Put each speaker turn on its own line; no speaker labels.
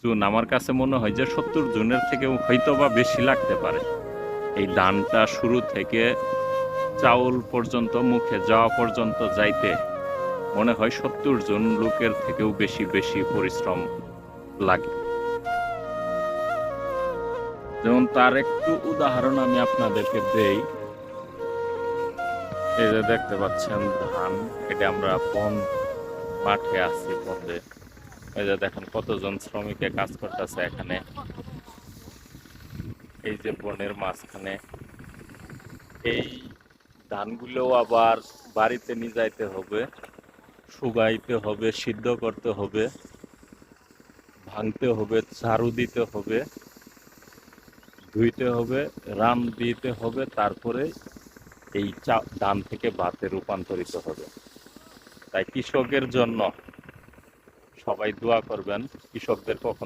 June আমার কাছে মনে হয় যে 70 জুনের থেকেও হয়তো বা বেশি লাগতে পারে। এই ধানটা শুরু থেকে চাউল পর্যন্ত মুখে যাওয়া পর্যন্ত যাইতে মনে হয় 70 জন লোকের থেকেও বেশি বেশি পরিশ্রম লাগে। যেমন তার একটু উদাহরণ আমি আপনাদেরকে দেই। এই যে দেখতে পাচ্ছেন ধান, এটা আমরা বন মাঠে আছি, বন্ধে। এই যে দেখেন কতজন শ্রমিকে কাজ করতেছে এখানে, এই যে বনের মাঝখানে। এই ধানগুলো আবার বাড়িতে নিয়ে যাইতে হবে, শুকাইতে হবে, সিদ্ধ করতে হবে, ভাঙতে হবে, ঝাড়ু দিতে হবে, ধুইতে হবে, রান দিতে হবে, তারপরে এই ধান থেকে ভাতে রূপান্তরিত হবে। তাই কৃষকের জন্য সবাই দোয়া করবেন, কৃষকদের কখনো